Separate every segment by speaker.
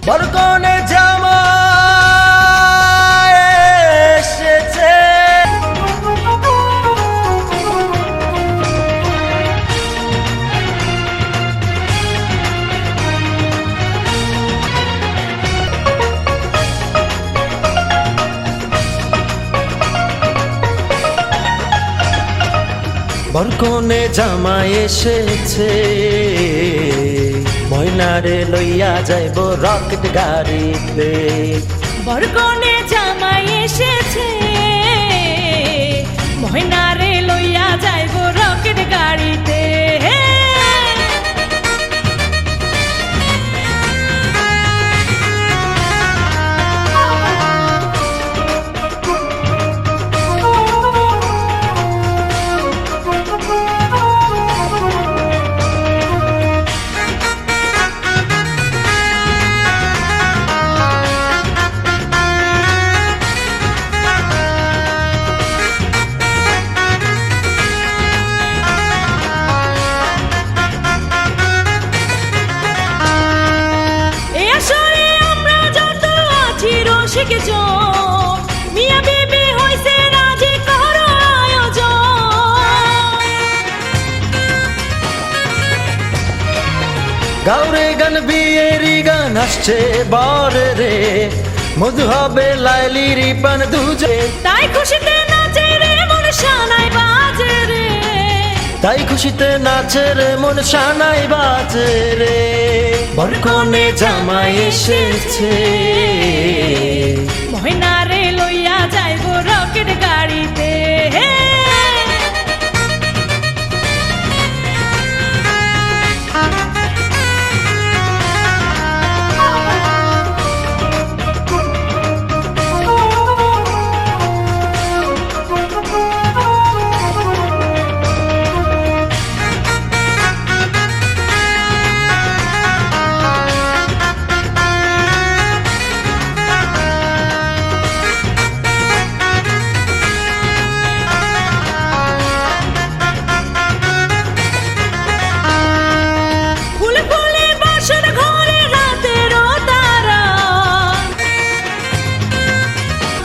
Speaker 1: বরকনে জামা এসেছে। বরকনে জামা এসেছে, ময়নারে লইয়া যাইব রকেট গাড়িতে।
Speaker 2: বরকনে জামাই এসেছে, ময়নারে লইয়া যাইব রকেট গাড়িতে। মিয়া বিবি হইছে রাজি করো আয়োজন।
Speaker 1: গাউরে গান বিয়েরি গান আসছে বরে রে, মধু হবে লাইলি রিপান দুজে।
Speaker 2: তাই খুশিতে নাচে রে মন শানাই বাজে রে,
Speaker 1: তাই খুশিতে নাচে রে মন শানাই বাজে রে। বরকনে জামা এসেছে,
Speaker 2: ময়নারে লইয়া যাইব রকেট গাড়িতে।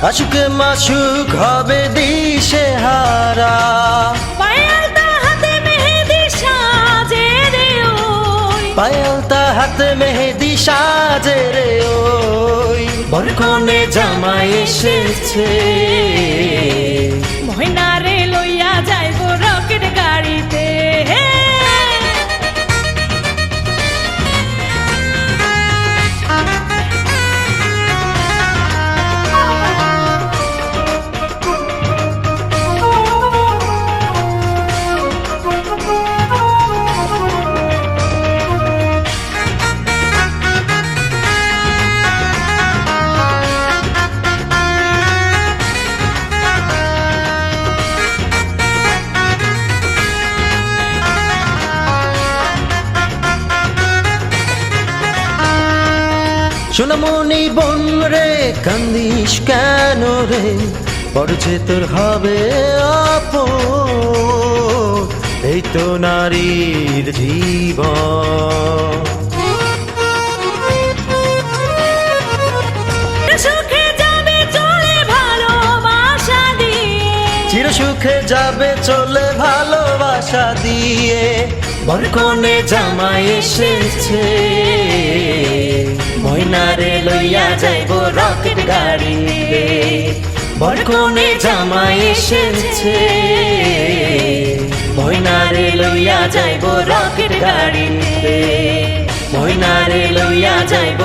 Speaker 1: আশুকে মাসুক হবে দিশে হারা,
Speaker 2: পায়ালতা হাতে মেহেদি সাজে রে ওই,
Speaker 1: পায়ালতা হাতে মেহেদি সাজে রে ওই। বরকনে জামা এসেছে,
Speaker 2: ময়নারে লইয়া যাইব রকেট গাড়িতে।
Speaker 1: সোনামণি বোন রে কান্দিস কেন রে, বড় যে তোর হবে আপন, এই তো নারীর জীবন।
Speaker 2: সুখে যাবে চলে ভালোবাসা দিয়ে,
Speaker 1: চির সুখে যাবে চলে ভালোবাসা দিয়ে। বরকনে জামা এসেছে, ময়নারে লইয়া যাইব রকেট গাড়িতে। বরকনে জামা এসেছে, ময়নারে লইয়া যাইব রকেট গাড়িতে। ময়নারে লইয়া যাইব।